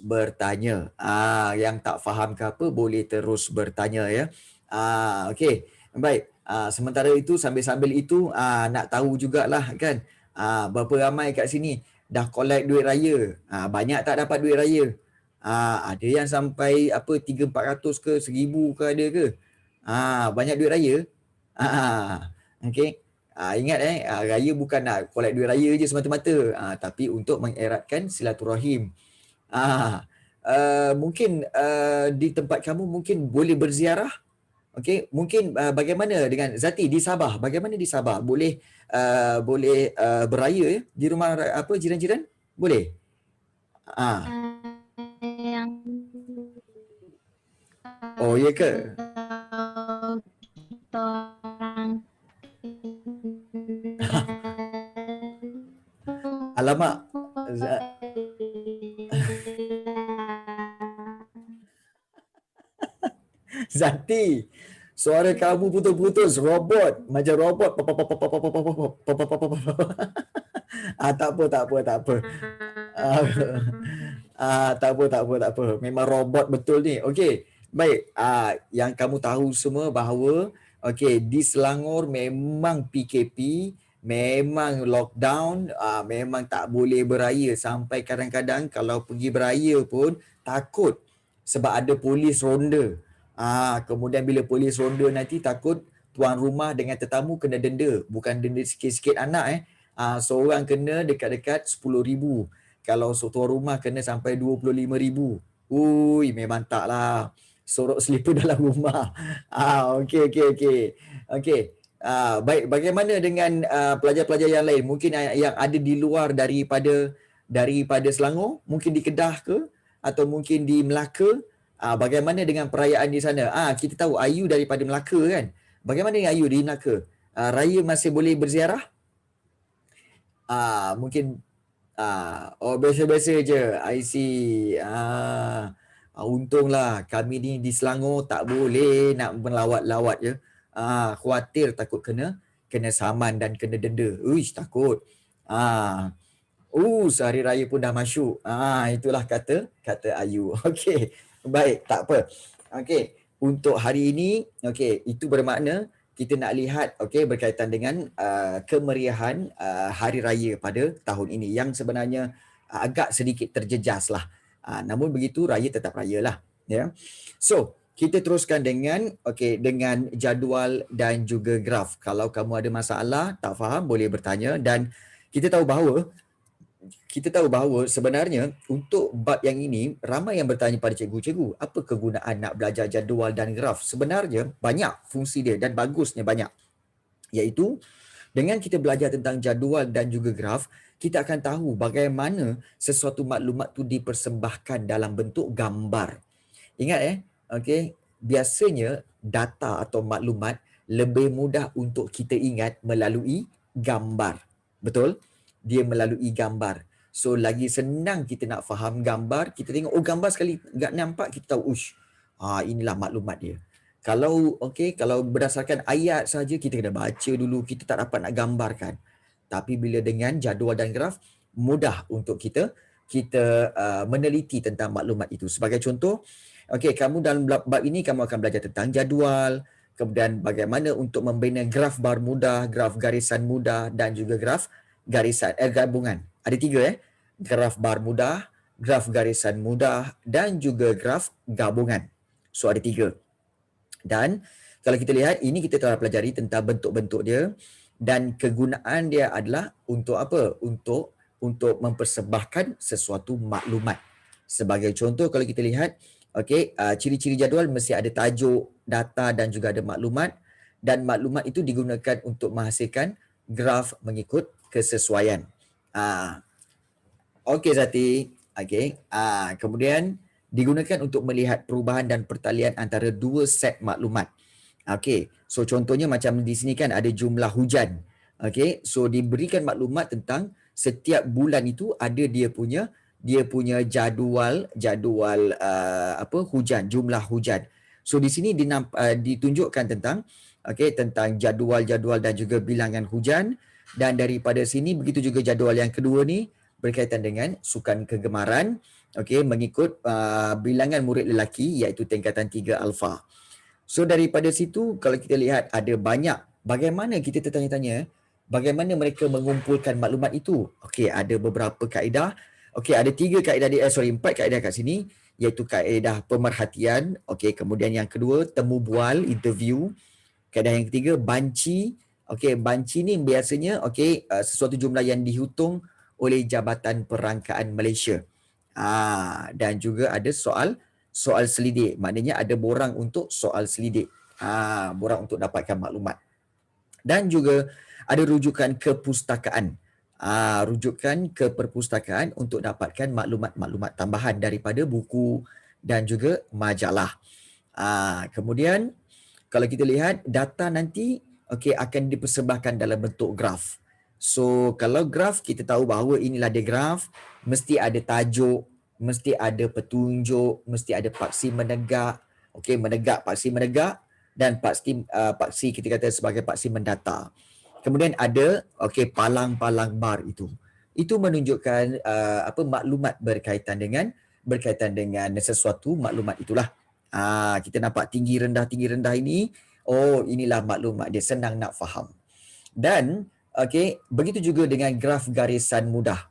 bertanya. Yang tak faham ke apa boleh terus bertanya ya. Okey. Baik. Sementara itu sambil-sambil itu nak tahu jugalah kan. Berapa ramai kat sini dah collect duit raya. Banyak tak dapat duit raya? Ada yang sampai 300-400 ke 1000 ke ada ke? Banyak duit raya. Okey. Ingat raya bukan nak collect duit raya je semata-mata, tapi untuk mengeratkan silaturahim. Mungkin di tempat kamu mungkin boleh berziarah. Okey, mungkin bagaimana dengan Zati di Sabah? Bagaimana di Sabah? Boleh beraya ya di rumah jiran-jiran? Boleh? Yang Oh, ya ke? kalau kita orang Alamak. Zati, suara kamu putus-putus, robot, macam robot. Tak apa, tak apa, tak apa. Tak apa. Memang robot betul ni. Okey. Baik, yang kamu tahu semua bahawa di Selangor memang PKP, memang lockdown, memang tak boleh beraya, sampai kadang-kadang kalau pergi beraya pun takut sebab ada polis ronda. Kemudian bila polis ronda nanti takut tuan rumah dengan tetamu kena denda, bukan denda sikit-sikit anak seorang kena dekat-dekat 10,000. Kalau tuan rumah kena sampai 25,000. Ui, memang taklah. Sorok selipar dalam rumah. Okey. Baik, bagaimana dengan pelajar-pelajar yang lain? Mungkin yang ada di luar daripada Selangor, mungkin di Kedah ke atau mungkin di Melaka? Bagaimana dengan perayaan di sana? Kita tahu Ayu daripada Melaka kan. Bagaimana dengan Ayu di Melaka? Raya masih boleh berziarah? Mungkin biasa-biasa je. I see. Untunglah kami ni di Selangor tak boleh nak melawat-lawat je. Khuatir takut kena saman dan kena denda. Uish, takut. Sehari raya pun dah masuk. Itulah kata Ayu. Okey. Baik, tak apa. Okey, untuk hari ini, itu bermakna kita nak lihat berkaitan dengan kemeriahan hari raya pada tahun ini yang sebenarnya agak sedikit terjejas lah. Namun begitu raya tetap raya lah, ya. So, kita teruskan dengan dengan jadual dan juga graf. Kalau kamu ada masalah, tak faham, boleh bertanya. Dan kita tahu bahawa sebenarnya untuk bab yang ini ramai yang bertanya pada cikgu-cikgu, apa kegunaan nak belajar jadual dan graf? Sebenarnya banyak fungsi dia dan bagusnya banyak. Iaitu dengan kita belajar tentang jadual dan juga graf, kita akan tahu bagaimana sesuatu maklumat tu dipersembahkan dalam bentuk gambar. Ingat biasanya data atau maklumat lebih mudah untuk kita ingat melalui gambar. Betul? Dia melalui gambar. So lagi senang kita nak faham gambar, kita tengok gambar sekali enggak nampak, kita tahu inilah maklumat dia. Kalau berdasarkan ayat saja kita kena baca dulu, kita tak dapat nak gambarkan. Tapi bila dengan jadual dan graf, mudah untuk kita meneliti tentang maklumat itu. Sebagai contoh, kamu dalam bab ini kamu akan belajar tentang jadual, kemudian bagaimana untuk membina graf bar mudah, graf garisan mudah dan juga graf garisan gabungan. Ada 3 graf bar mudah, graf garisan mudah dan juga graf gabungan. So ada 3. Dan kalau kita lihat ini kita telah pelajari tentang bentuk-bentuk dia dan kegunaan dia adalah untuk apa? Untuk mempersembahkan sesuatu maklumat. Sebagai contoh kalau kita lihat ciri-ciri jadual mesti ada tajuk, data dan juga ada maklumat, dan maklumat itu digunakan untuk menghasilkan graf mengikut kesesuaian. Zati. Kemudian digunakan untuk melihat perubahan dan pertalian antara 2 set maklumat. So contohnya macam di sini kan ada jumlah hujan. So diberikan maklumat tentang setiap bulan itu ada dia punya jadual hujan, jumlah hujan. So di sini ditunjukkan tentang jadual dan juga bilangan hujan, dan daripada sini begitu juga jadual yang kedua ni berkaitan dengan sukan kegemaran, okey, mengikut bilangan murid lelaki iaitu tingkatan 3 alfa. So daripada situ kalau kita lihat ada banyak bagaimana kita tertanya-tanya bagaimana mereka mengumpulkan maklumat itu. Okey, ada beberapa kaedah. Okey, ada 3 kaedah 4 kaedah kat sini iaitu kaedah pemerhatian, okey, kemudian yang kedua temu bual, interview, kaedah yang ketiga banci. Okey, banci ni biasanya okey sesuatu jumlah yang dihitung oleh Jabatan Perangkaan Malaysia. Dan juga ada soal selidik. Maknanya ada borang untuk soal selidik. Borang untuk dapatkan maklumat. Dan juga ada rujukan kepustakaan. Rujukan ke perpustakaan untuk dapatkan maklumat-maklumat tambahan daripada buku dan juga majalah. Kemudian kalau kita lihat data nanti okey akan dipersembahkan dalam bentuk graf. So kalau graf kita tahu bahawa inilah dia graf, mesti ada tajuk, mesti ada petunjuk, mesti ada paksi menegak, okey menegak paksi menegak dan paksi kita kata sebagai paksi mendata. Kemudian ada okey palang-palang bar itu. Itu menunjukkan maklumat berkaitan dengan sesuatu maklumat itulah. Kita nampak tinggi rendah ini, oh inilah maklumat dia, senang nak faham. Dan okey, begitu juga dengan graf garisan mudah.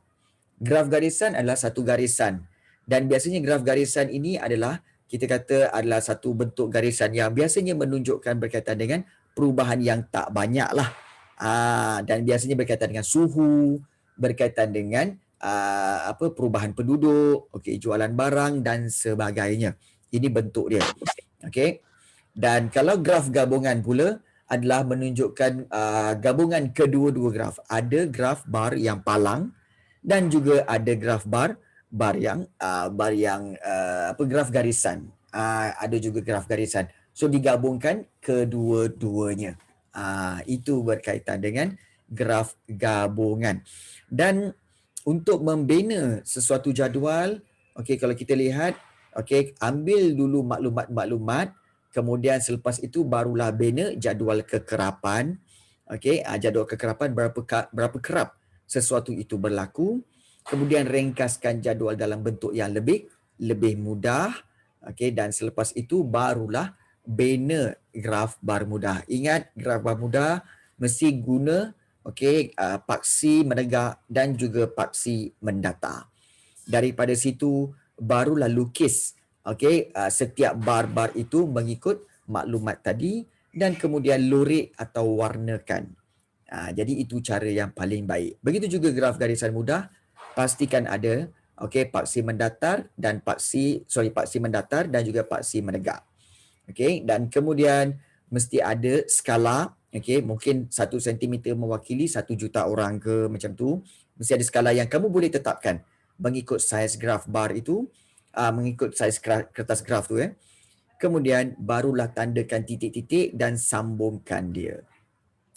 Graf garisan adalah satu garisan dan biasanya graf garisan ini adalah kita kata adalah satu bentuk garisan yang biasanya menunjukkan berkaitan dengan perubahan yang tak banyak lah. Dan biasanya berkaitan dengan suhu, berkaitan dengan perubahan penduduk, okey, jualan barang dan sebagainya. Ini bentuk dia. Okey. Dan kalau graf gabungan pula adalah menunjukkan gabungan kedua-dua graf. Ada graf bar yang palang dan juga ada graf bar yang graf garisan. Ada juga graf garisan. So digabungkan kedua-duanya. Itu berkaitan dengan graf gabungan. Dan untuk membina sesuatu jadual, okey kalau kita lihat, okey ambil dulu maklumat-maklumat, kemudian selepas itu barulah bina jadual kekerapan. Okey, jadual kekerapan berapa kerap sesuatu itu berlaku, kemudian ringkaskan jadual dalam bentuk yang lebih mudah. Okey, dan selepas itu barulah bina graf bar mudah. Ingat graf bar mudah mesti guna okey paksi menegak dan juga paksi mendata. Daripada situ barulah lukis okey setiap bar-bar itu mengikut maklumat tadi dan kemudian lurik atau warnakan. Jadi itu cara yang paling baik. Begitu juga graf garisan mudah, pastikan ada okey paksi mendatar dan paksi mendatar dan juga paksi menegak. Okey, dan kemudian mesti ada skala, okey, mungkin 1 sentimeter mewakili 1 juta orang ke macam tu. Mesti ada skala yang kamu boleh tetapkan mengikut saiz graf bar itu, mengikut saiz kertas graf tu Kemudian barulah tandakan titik-titik dan sambungkan dia.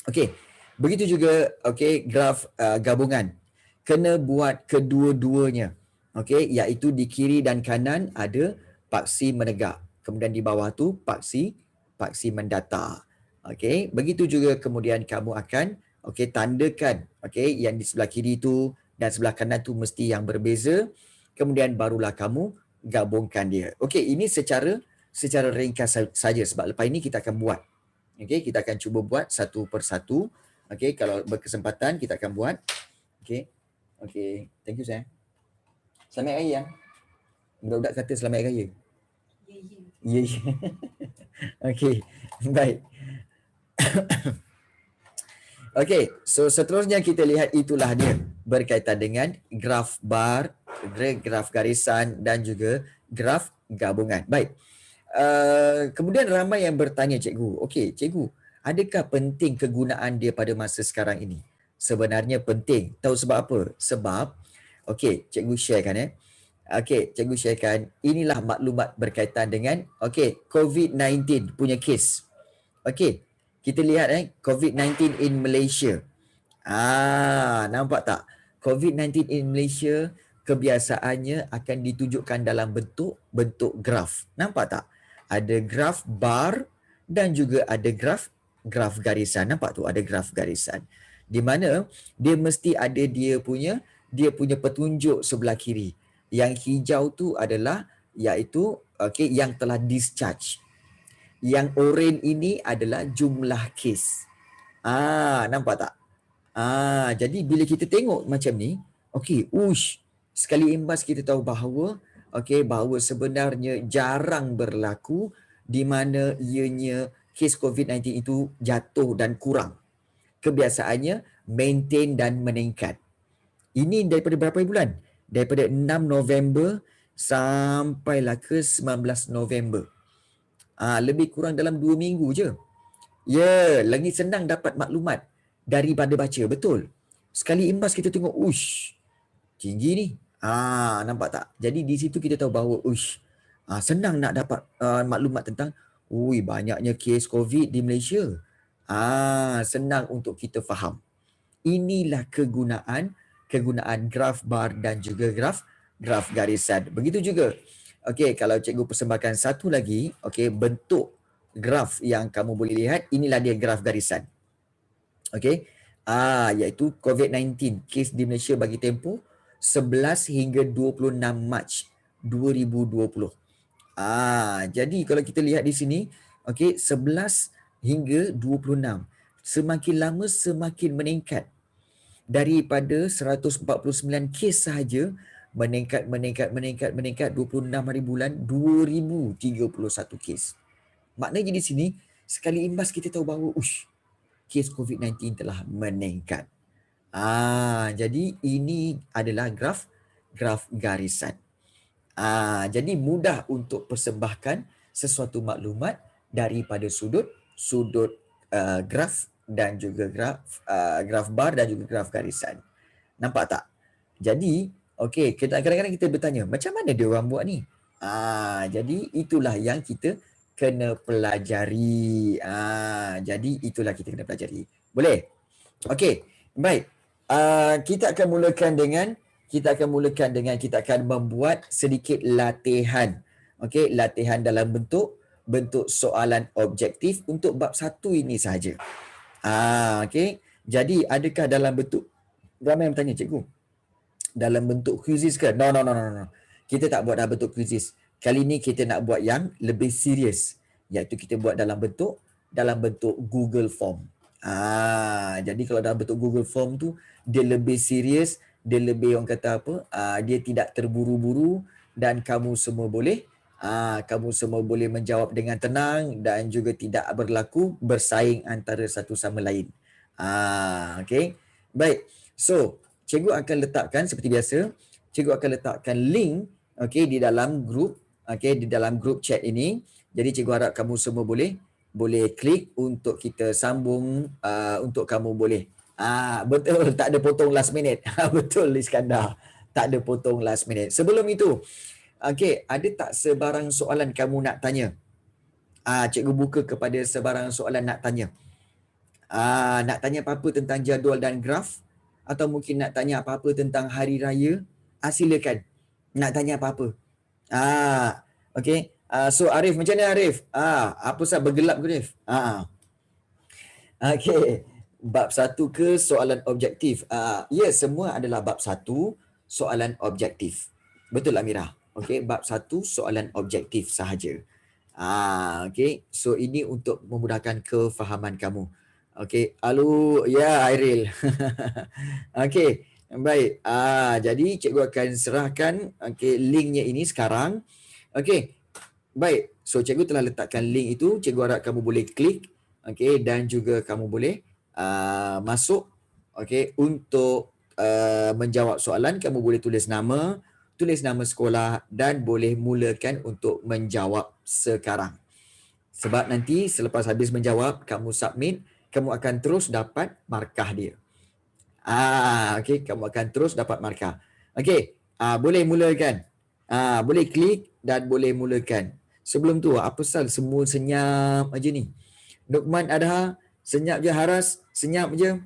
Okey, begitu juga okey graf gabungan. Kena buat kedua-duanya. Okey, iaitu di kiri dan kanan ada paksi menegak. Kemudian di bawah tu paksi mendata. Okey, begitu juga kemudian kamu akan okey tandakan okey yang di sebelah kiri tu dan sebelah kanan tu mesti yang berbeza. Kemudian barulah kamu gabungkan dia. Okey, ini secara ringkas saja sebab lepas ini kita akan buat. Okey, kita akan cuba buat satu persatu. Okey, kalau berkesempatan kita akan buat. Okey. Okey, thank you saya. Selamat Raya. Budak-budak kata selamat Raya. Ya. Ya. Okey, baik. Okey, so seterusnya kita lihat itulah dia berkaitan dengan graf bar, graf garisan dan juga graf gabungan. Baik. Kemudian ramai yang bertanya cikgu, okey cikgu, adakah penting kegunaan dia pada masa sekarang ini? Sebenarnya penting. Tahu sebab apa? Sebab, okey cikgu sharekan Okey, cikgu sharekan inilah maklumat berkaitan dengan COVID-19 punya kes. Okey, kita lihat COVID-19 in Malaysia. Nampak tak? COVID-19 in Malaysia kebiasaannya akan ditunjukkan dalam bentuk graf. Nampak tak? Ada graf bar dan juga ada graf garisan. Nampak tu ada graf garisan. Di mana dia mesti ada dia punya petunjuk sebelah kiri. Yang hijau tu adalah iaitu yang telah discharge. Yang oren ini adalah jumlah kes. Nampak tak? Jadi bila kita tengok macam ni, sekali imbas kita tahu bahawa sebenarnya jarang berlaku di mana ianya kes COVID-19 itu jatuh dan kurang. Kebiasaannya maintain dan meningkat. Ini daripada berapa bulan? Daripada 6 November sampailah ke 19 November. Lebih kurang dalam 2 minggu je. Lagi senang dapat maklumat daripada baca, betul. Sekali imbas kita tengok, tinggi ni. Nampak tak? Jadi di situ kita tahu bahawa senang nak dapat maklumat tentang banyaknya kes COVID di Malaysia. Senang untuk kita faham. Inilah kegunaan graf bar dan juga graf garisan. Begitu juga. Kalau cikgu persembahkan satu lagi, bentuk graf yang kamu boleh lihat, inilah dia graf garisan. Iaitu COVID-19 kes di Malaysia bagi tempoh 11 hingga 26 Mac 2020. Jadi kalau kita lihat di sini, 11 hingga 26. Semakin lama semakin meningkat. Daripada 149 kes sahaja meningkat 26 hari bulan 2031 kes. Maknanya di sini sekali imbas kita tahu bahawa kes COVID-19 telah meningkat. Jadi ini adalah graf garisan. Jadi mudah untuk persembahkan sesuatu maklumat daripada sudut graf dan juga graf bar dan juga graf garisan. Nampak tak? Jadi, kadang-kadang kita bertanya, macam mana dia orang buat ni? Jadi itulah yang kita kena pelajari. Jadi itulah kita kena pelajari. Boleh? Okey, baik. Kita akan mulakan dengan kita akan membuat sedikit latihan. Latihan dalam bentuk soalan objektif untuk bab 1 ini sahaja. Jadi adakah dalam bentuk, ramai yang bertanya, cikgu, dalam bentuk quizzes ke? No. Kita tak buat dalam bentuk quizzes. Kali ni kita nak buat yang lebih serius, iaitu kita buat dalam bentuk Google Form. Jadi kalau dalam bentuk Google Form tu dia lebih serius, dia lebih orang kata dia tidak terburu-buru dan kamu semua boleh menjawab dengan tenang dan juga tidak berlaku bersaing antara satu sama lain. Baik. So, cikgu akan letakkan seperti biasa, cikgu akan letakkan link di dalam grup, di dalam grup chat ini. Jadi cikgu harap kamu semua boleh klik untuk kita sambung, untuk kamu boleh. Betul, tak ada potong last minute. Betul Iskandar. Tak ada potong last minute. Sebelum itu, ada tak sebarang soalan kamu nak tanya? Cikgu buka kepada sebarang soalan nak tanya. Nak tanya apa-apa tentang jadual dan graf, atau mungkin nak tanya apa-apa tentang hari raya, silakan. Nak tanya apa-apa. So Arif, macam mana Arif? Apa sah bergelap ke Arif? Bab 1 ke soalan objektif? Ya, semua adalah bab 1 soalan objektif. Betul Amirah? Bab 1 soalan objektif sahaja. So ini untuk memudahkan kefahaman kamu. Halo, ya Airil. Baik. Jadi cikgu akan serahkan linknya ini sekarang. Baik. So cikgu telah letakkan link itu. Cikgu harap kamu boleh klik. Dan juga kamu boleh masuk. Untuk menjawab soalan, kamu boleh tulis nama sekolah dan boleh mulakan untuk menjawab sekarang. Sebab nanti selepas habis menjawab, kamu submit, kamu akan terus dapat markah dia. Kamu akan terus dapat markah. Boleh mulakan. Boleh klik dan boleh mulakan. Sebelum tu, apa pasal semua senyap aja ni? Nukman Adha, senyap je Haras, senyap je.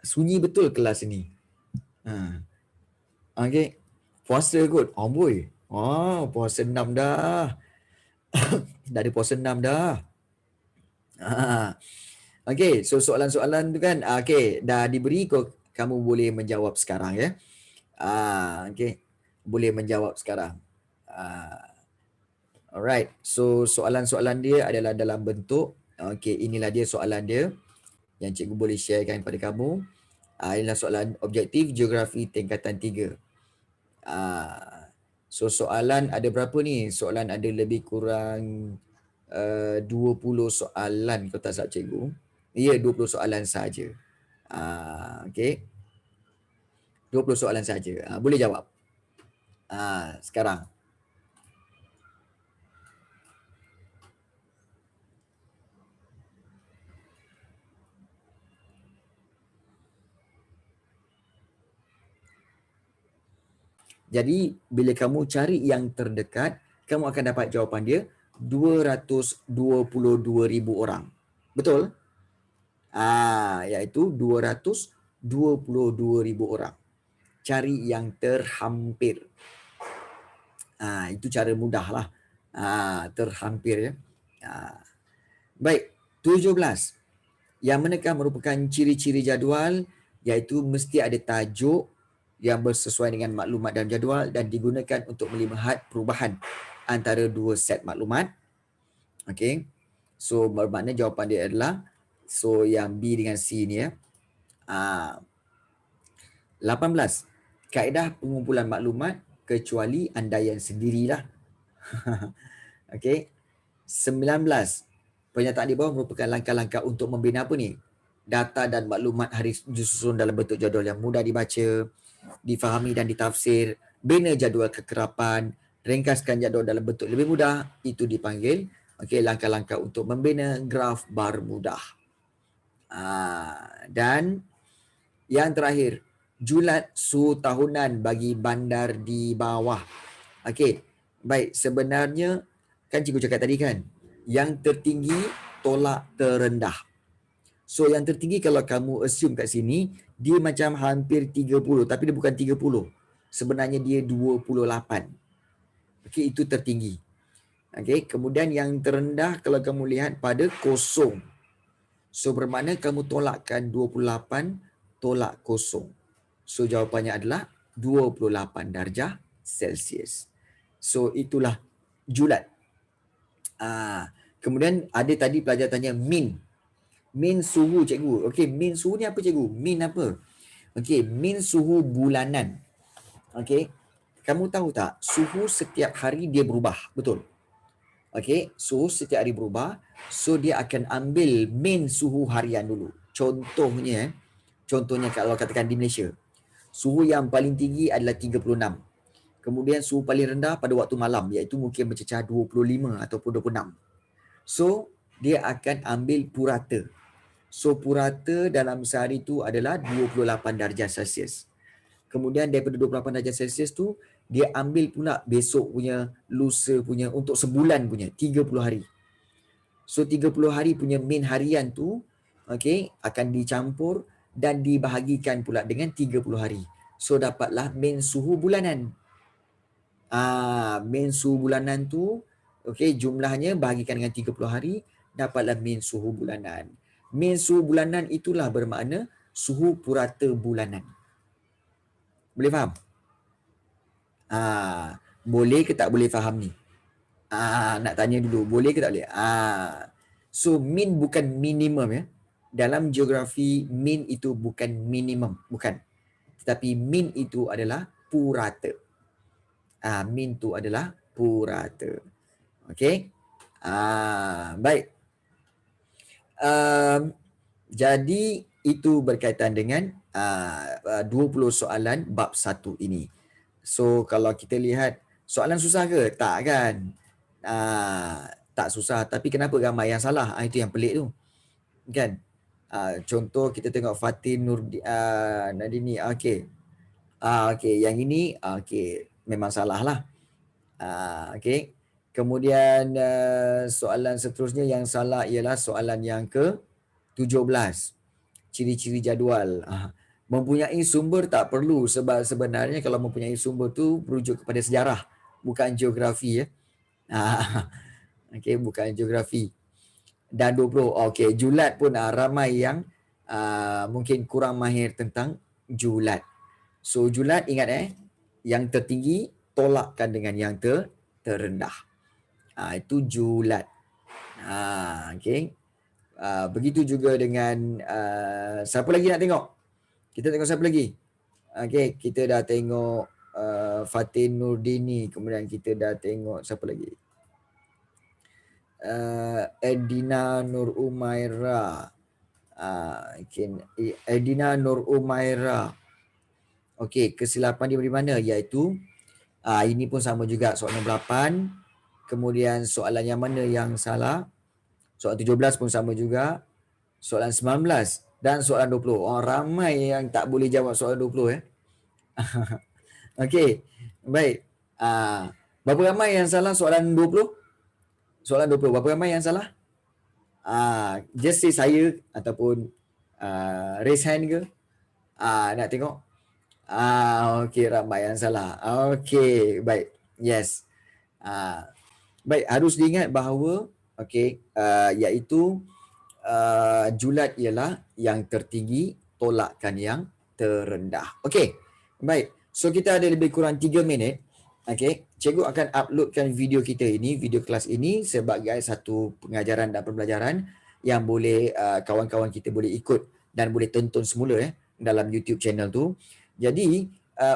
Sunyi betul kelas ni. Puasa kot. Boy. Puasa 6 dah. Dah ada puasa 6 dah. So soalan-soalan tu kan, dah diberi, kamu boleh menjawab sekarang ya. Okey. Boleh menjawab sekarang. Alright. So soalan-soalan dia adalah dalam bentuk, okey, inilah dia soalan dia yang cikgu boleh sharekan kepada kamu. Inilah soalan objektif geografi tingkatan 3. So soalan ada berapa ni? Soalan ada lebih kurang 20 soalan kalau tak salah cikgu. Ya, 20 soalan saja. Okey. 20 soalan saja. Boleh jawab. Sekarang. Jadi bila kamu cari yang terdekat, kamu akan dapat jawapan dia 222,000 orang. Betul? Iaitu 222,000 orang. Cari yang terhampir. Itu cara mudah lah. Terhampir ya. Baik, 17. Yang manakah merupakan ciri-ciri jadual, iaitu mesti ada tajuk yang bersesuaian dengan maklumat dalam jadual dan digunakan untuk melihat perubahan antara dua set maklumat. Okey. So bermakna jawapan dia adalah yang B dengan C ni ya. 18. Kaedah pengumpulan maklumat kecuali andaian sendirilah. Okey. 19. Pernyataan di bawah merupakan langkah-langkah untuk membina apa ni? Data dan maklumat hari disusun dalam bentuk jadual yang mudah dibaca, difahami dan ditafsir, bina jadual kekerapan, ringkaskan jadual dalam bentuk lebih mudah, itu dipanggil langkah-langkah untuk membina graf bar mudah. Dan yang terakhir, julat suhu tahunan bagi bandar di bawah. Okey, baik, sebenarnya kan cikgu cakap tadi kan, yang tertinggi tolak terendah. So yang tertinggi kalau kamu assume kat sini, dia macam hampir 30, tapi dia bukan 30. Sebenarnya dia 28. Okey, itu tertinggi. Okey, kemudian yang terendah kalau kamu lihat pada kosong. So bermakna kamu tolakkan 28 tolak kosong. So jawapannya adalah 28 darjah Celsius. So itulah julat. Kemudian ada tadi pelajar tanya min. Min suhu cikgu. Okey, min suhu ni apa cikgu? Min apa? Okey, min suhu bulanan. Okey. Kamu tahu tak, suhu setiap hari dia berubah, betul? Okey, suhu setiap hari berubah. So dia akan ambil min suhu harian dulu. Contohnya kalau katakan di Malaysia, suhu yang paling tinggi adalah 36. Kemudian suhu paling rendah pada waktu malam, iaitu mungkin mencecah 25 ataupun 26. So dia akan ambil purata. So purata dalam sehari tu adalah 28 darjah Celsius. Kemudian daripada 28 darjah Celsius tu, dia ambil pula besok punya, lusa punya, untuk sebulan punya, 30 hari. So 30 hari punya min harian tu, okey, akan dicampur dan dibahagikan pula dengan 30 hari. So dapatlah min suhu bulanan. Min suhu bulanan tu, okey, jumlahnya bahagikan dengan 30 hari, dapatlah min suhu bulanan. Min suhu bulanan itulah bermakna suhu purata bulanan. Boleh faham? Boleh ke tak boleh faham ni? Nak tanya dulu, boleh ke tak boleh? So min bukan minimum ya. Dalam geografi, min itu bukan minimum, bukan. Tetapi min itu adalah purata. Min itu adalah purata. Okey? Baik. Jadi itu berkaitan dengan 20 soalan bab 1 ini. So kalau kita lihat, soalan susah ke? Tak kan? Tak susah, tapi kenapa ramai yang salah? Itu yang pelik tu. Kan? Contoh kita tengok Fatin Nadini. Okey. Okey, yang ini okey, memang salah lah. Okey. Kemudian soalan seterusnya yang salah ialah soalan yang ke-17. Ciri-ciri jadual. Mempunyai sumber tak perlu, sebab sebenarnya kalau mempunyai sumber tu merujuk kepada sejarah, bukan geografi ya. Okey, bukan geografi. Dan 20. Okey, julat pun ramai yang mungkin kurang mahir tentang julat. So julat ingat yang tertinggi tolakkan dengan yang terendah. Itu julat. Okey. Begitu juga dengan siapa lagi nak tengok? Kita tengok siapa lagi? Okey, kita dah tengok Fatin Nurdini, kemudian kita dah tengok siapa lagi? Edina Nur Umaira. Edina Nur Umaira. Okey, kesilapan dia dari mana? Iaitu ini pun sama juga, soalan nombor 8. Kemudian soalan yang mana yang salah? Soalan 17 pun sama juga. Soalan 19 dan soalan 20. Ramai yang tak boleh jawab soalan 20 Okey. Baik. Berapa ramai yang salah soalan 20? Soalan 20. Berapa ramai yang salah? Just say saya ataupun raise hand ke? Nak tengok? Okey, ramai yang salah. Okey, baik. Yes. Baik, harus diingat bahawa iaitu julat ialah yang tertinggi, tolakkan yang terendah. Okey. Baik. So kita ada lebih kurang 3 minit. Okey, cikgu akan uploadkan video kita ini, video kelas ini sebagai satu pengajaran dan pembelajaran yang boleh kawan-kawan kita boleh ikut dan boleh tonton semula dalam YouTube channel tu. Jadi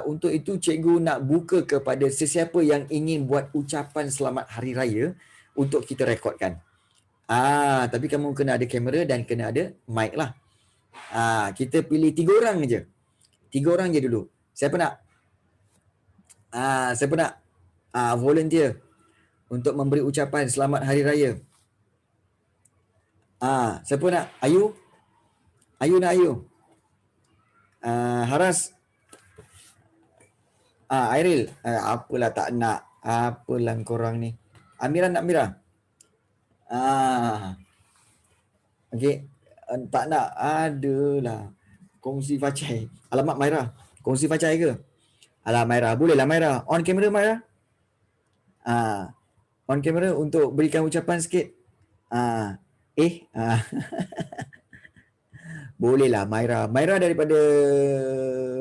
untuk itu cikgu nak buka kepada sesiapa yang ingin buat ucapan selamat hari raya untuk kita rekodkan. Tapi kamu kena ada kamera dan kena ada mic lah. Kita pilih 3 orang je. 3 orang je dulu. Siapa nak? Siapa nak volunteer untuk memberi ucapan selamat hari raya? Siapa nak? Ayu? Ayu nak Ayu? Haras? Airil? Apalah tak nak. Apalah korang ni. Amira nak Amira? Okey. Tak nak. Adalah. Kongsi facai. Alamak Maira. Kongsi facai ke? Alah Maira. Bolehlah Maira. On kamera Maira. On kamera untuk berikan ucapan sikit. Bolehlah Maira. Maira daripada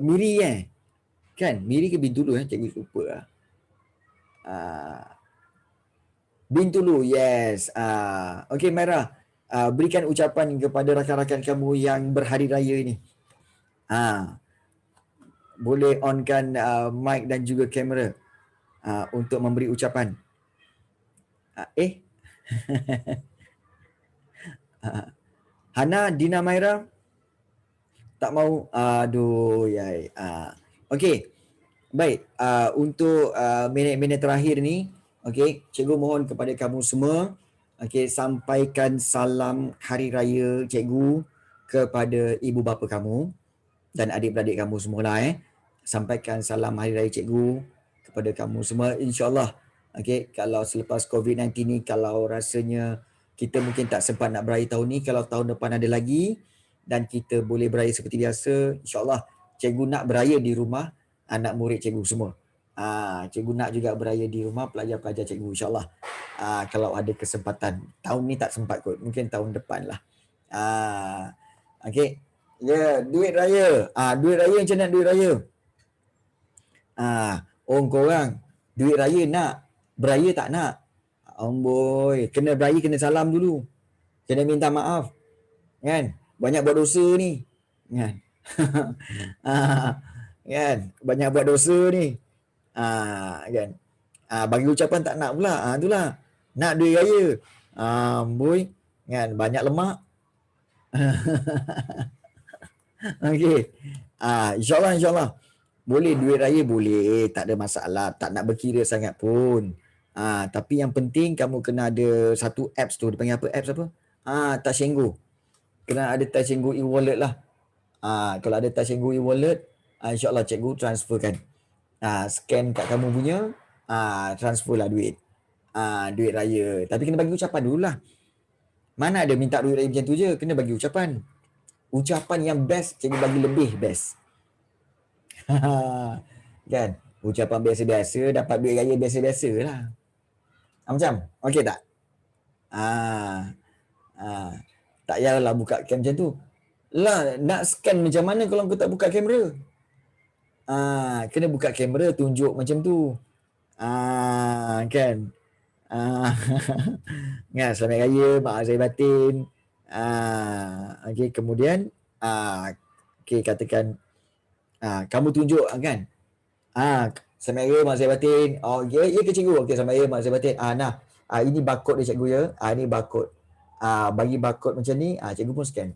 Miri kan? Miri ke Bintulu cikgu lupa lah. Bintulu, yes. Okey Maira. Berikan ucapan kepada rakan-rakan kamu yang berhari raya ini. Boleh onkan mic dan juga kamera untuk memberi ucapan. Hana, Dina, Maira tak mau. Aduh, yai. Okey. Baik, untuk minit-minit terakhir ni, okey, cikgu mohon kepada kamu semua, okey, sampaikan salam hari raya cikgu kepada ibu bapa kamu dan adik-beradik kamu semualah Sampaikan salam hari raya cikgu kepada kamu semua, insya-Allah. Okey, kalau selepas COVID-19 ni, kalau rasanya kita mungkin tak sempat nak beraya tahun ni, kalau tahun depan ada lagi dan kita boleh beraya seperti biasa, insya-Allah cikgu nak beraya di rumah anak murid cikgu semua. Cikgu nak juga beraya di rumah pelajar-pelajar cikgu, insya-Allah. Kalau ada kesempatan. Tahun ni tak sempat kot, mungkin tahun depan lah. Okey. Ya, duit raya. Duit raya macam mana duit raya? Korang duit raya nak, beraya tak nak? Amboi, kena beraya kena salam dulu. Kena minta maaf. Kan? Banyak buat dosa ni. Kan? Kan? Banyak buat dosa ni. Kan? Bagi ucapan tak nak pula. Itulah. Nak duit raya. Amboi. Kan? Banyak lemak. Okey. InsyaAllah. Boleh duit raya boleh. Tak ada masalah. Tak nak berkira sangat pun. Tapi yang penting kamu kena ada satu apps tu. Dia panggil apa? Apps apa? Touch 'n Go. Kena ada Touch 'n Go e-wallet lah. Kalau ada Touch 'n Go e-wallet, insyaAllah cikgu transferkan. Scan kat kamu punya, transfer lah duit. Duit raya. Tapi kena bagi ucapan dulu lah. Mana ada minta duit raya macam tu je. Kena bagi ucapan. Ucapan yang best, cikgu bagi lebih best. Kan? Ucapan biasa-biasa, dapat duit raya biasa-biasa lah. Macam? Okey tak? Tak payahlah buka cam macam tu. Lah, nak scan macam mana kalau kau tak buka kamera? Kena buka kamera tunjuk macam tu. Kan. Ah, Kan, selamat raya, maaf saya batin. Okey, kemudian okey, katakan kamu tunjuk kan. Selamat raya, maaf saya batin. Oh, ya, ya ke cikgu? Okey, selamat raya, maaf saya batin. Ini barcode dia cikgu ya. Ini barcode. Bagi barcode macam ni, cikgu pun scan.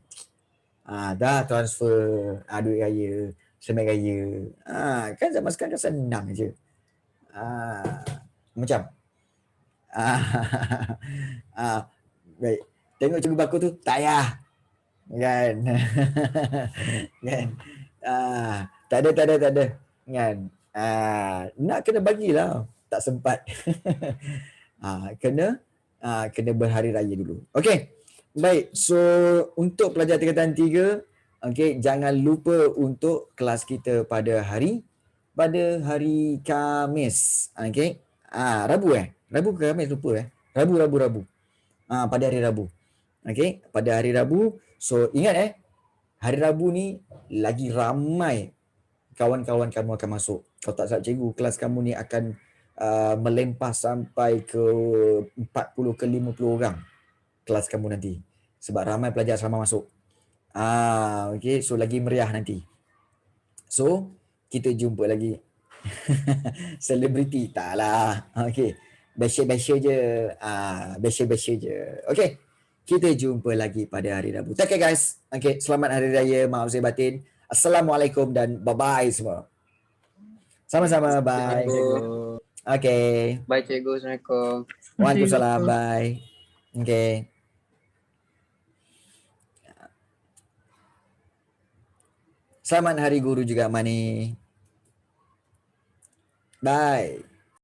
Dah transfer duit raya, selamat raya. Kan zaman sekarang kan senang je. Macam baik. Tengok cikgu bakul tu, tak payah. Kan? Kan? Tak ada. Kan? Nak kena bagilah. Tak sempat. Kena berhari raya dulu. Okey. Baik. So, untuk pelajar tingkatan 3, okey, jangan lupa untuk kelas kita pada hari Khamis. Okey. Rabu Rabu ke Khamis lupa Rabu. Pada hari Rabu. Okey, pada hari Rabu. So ingat hari Rabu ni lagi ramai kawan-kawan kamu akan masuk. Kalau tak salah cikgu, kelas kamu ni akan melempah sampai ke 40 ke 50 orang kelas kamu nanti. Sebab ramai pelajar asrama masuk. Okey, so lagi meriah nanti. So, kita jumpa lagi. Selebriti taklah. Okey. Basher je. Basher je. Okey. Kita jumpa lagi pada hari Rabu. Take care guys. Okey, selamat hari raya. Maaf saya batin. Assalamualaikum dan bye-bye semua. Sama-sama, bye. Cikgu. Okey. Bye cikgu. Assalamualaikum. Waalaikumsalam, bye. Okey. Selamat Hari Guru juga, Mani. Bye.